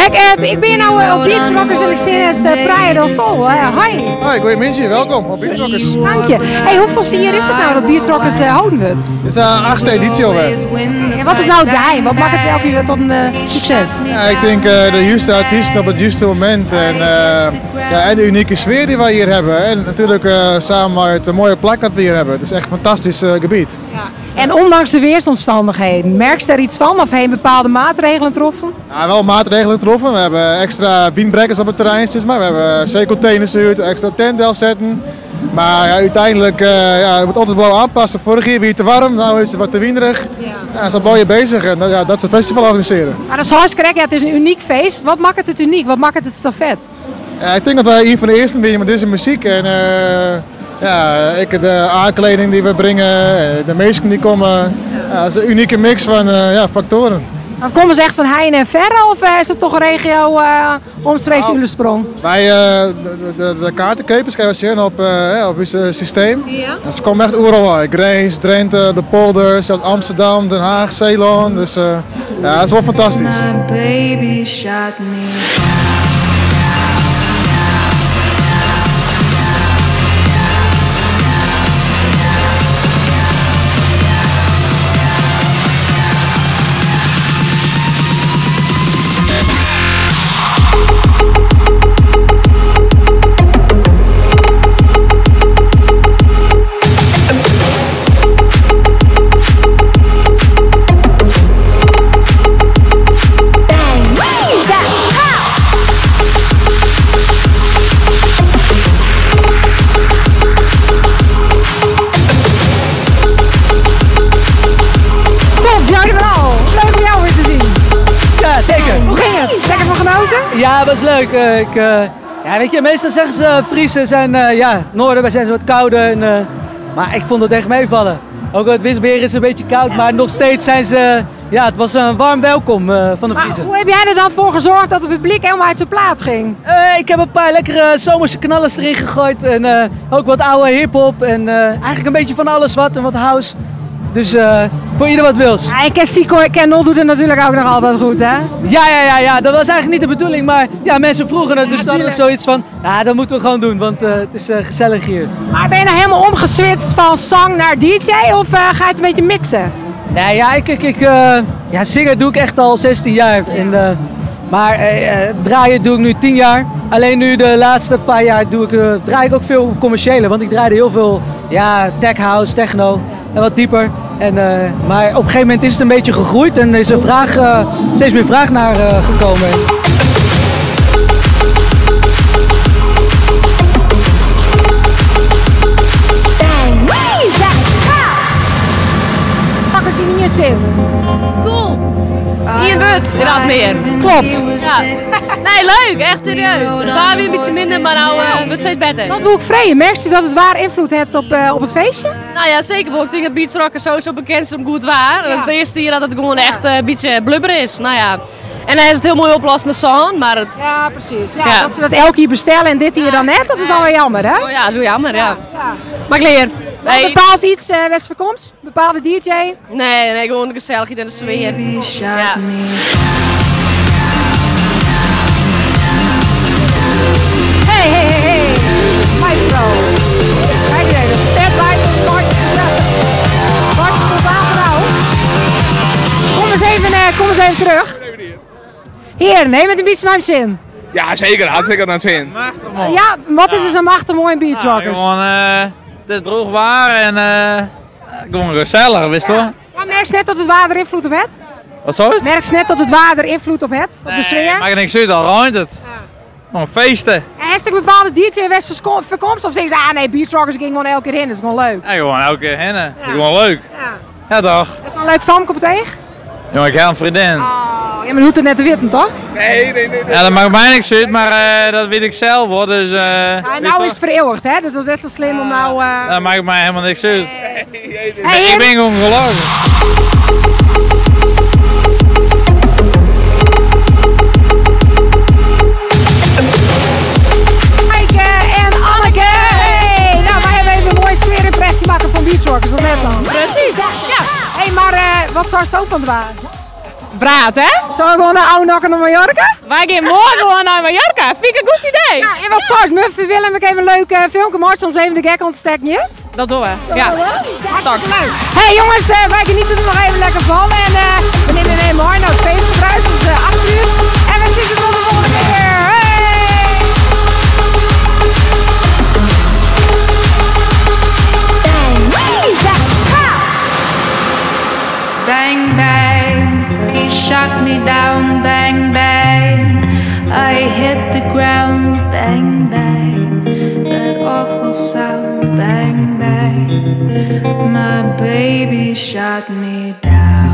Ik ben hier nou op Beachrockers en ik zit in Praia del Sol. Hi. Hoi, goedemiddag, welkom op Beachrockers. Dank je. Hey, hoeveelste jaar is het nou dat Beachrockers houden we het? Dit is de 8e editie alweer. En wat is nou het geheim? Wat maakt het elke keer tot een succes? Ja, ik denk de juiste artiest op het juiste moment en de unieke sfeer die wij hier hebben. En natuurlijk samen met de mooie plek dat we hier hebben. Het is echt een fantastisch gebied. Ja. En ondanks de weersomstandigheden, merk je er iets van of heb je bepaalde maatregelen getroffen? Ja, wel maatregelen getroffen. We hebben extra windbrekkers op het terrein, maar we hebben zeecontainers uit, extra tentdel zetten. Maar ja, uiteindelijk je moet altijd wel aanpassen. Vorig jaar weer te warm, nu is het wat te winderig. Ja, zo ben je bezig en dat is het festival organiseren. Maar dat is hartstikke correct. Ja, het is een uniek feest. Wat maakt het uniek? Wat maakt het zo vet? Ja, ik denk dat wij hier van de eerste zijn met deze muziek. En de aankleding die we brengen, de mensen die komen. Ja, het is een unieke mix van factoren. Dan komen ze echt van heine en verre of is het toch een regio omstreeks Ullensprong? Wij de kaartenkepers krijgen we zien op ons systeem. Ja. En ze komen echt overal uit. Grace, Drenthe, de Polder, zelfs Amsterdam, Den Haag, Zeeland. Dus ja, het is wel fantastisch. Ja, dat was leuk. Weet je, meestal zeggen ze Friesen zijn noorden, wij zijn zo wat kouder. Maar ik vond het echt meevallen. Ook het Wisbeer is een beetje koud, maar nog steeds zijn ze, het was een warm welkom van de Friesen. Hoe heb jij er dan voor gezorgd dat het publiek helemaal uit zijn plaat ging? Ik heb een paar lekkere zomerse knallers erin gegooid en ook wat oude hiphop en eigenlijk een beetje van alles wat en wat house. Dus voor ieder wat wils. Ja, en Sico en Kendall doet het natuurlijk ook nog altijd goed, hè? Ja, dat was eigenlijk niet de bedoeling, maar ja, mensen vroegen het, dus dan hadden we zoiets van, ja, dat moeten we gewoon doen, want het is gezellig hier. Maar ben je nou helemaal omgeswitcht van zang naar DJ of ga je het een beetje mixen? Nee, ja, zingen doe ik echt al 16 jaar. Maar draaien doe ik nu 10 jaar. Alleen nu de laatste paar jaar draai ik ook veel commerciële, want ik draaide heel veel tech house, techno en wat dieper. Maar op een gegeven moment is het een beetje gegroeid en er is steeds meer vraag naar gekomen. Pakken ze niet in zin. Cool. Hier in But, inderdaad meer. Klopt. Ja. Nee, leuk, echt serieus. Waar weer een beetje minder, maar nou wordt steeds beter. Wat wil ik vreemd? Merk je dat het waar invloed heeft op het feestje? Nou ja, zeker. Ik denk dat Beachrockers sowieso bekend is om goed waar. Dat is de eerste keer dat het gewoon echt een beetje blubber is. Nou ja. En dan is het heel mooi opgelost met zon, maar ja, precies. Ja, dat ze dat elke keer bestellen en dit hier dan net, dat is dan wel jammer, hè? Oh ja, zo jammer, ja. Maar ik leer. Nee. Bepaalt iets, Westverkomst? Bepaalde DJ? Nee, gewoon de gezelligheid en de sfeer. Ja. Hey, maestro. Kijk even, stand by the Bartje tot aangehouden. Kom eens even terug. Hier, neem het een beetje naar zin. Ja, zeker, hartstikke naar zin. Ja, wat is er zo machtig mooi in Beachrockers? Het is droog waar en gewoon gezellig, wist je wel? Ja, merk je net dat het water invloed op het? Wat zo is het? Merk je net dat het water invloed op het? Op de sfeer? Maakt niks uit, al ruimt het. Gewoon feesten. En is er een bepaalde DJ in Westverkomst of zeggen ze, nee, Beachrockers ging gewoon elke keer in, dat is gewoon leuk? Ja, gewoon elke keer in, dat is gewoon leuk. Ja toch? Is dat een leuk famke op het tegen? Jongen, ik heb een vriendin. Oh, ja, maar doet het net te witten, toch? Nee. Ja, dat maakt mij niks uit, maar dat weet ik zelf hoor, dus... nou is het vereeuwigd, hè? Dus dat is echt te slim om nou... Dat maakt mij helemaal niks uit. Hey, ik ben gewoon gelogen. Maaike en Anneke! Hey! Nou, wij hebben even een mooie sfeerimpressie maken van Beachrockers, dat net dan. Precies, ja. Hey, maar wat zou het ook van het waren? praat, hè? Zullen we gewoon naar Oudenakker naar Mallorca? Wij gaan morgen gewoon naar Mallorca. Vind ik een goed idee. Ja, en wat zoals Muffy willen we even een leuk filmpje maken, ons even de gek ontstekken, ja? Dat doen we. Ja. Hartstikke leuk. Hey jongens, wij genieten er nog even lekker van en we nemen mee mooi naar het feestbedrijf, dus 8 uur. En we zien je tot de volgende keer. Hey! Bang, bang, he shot me down, bang, bang, I hit the ground, bang, bang, that awful sound, bang, bang, my baby shot me down.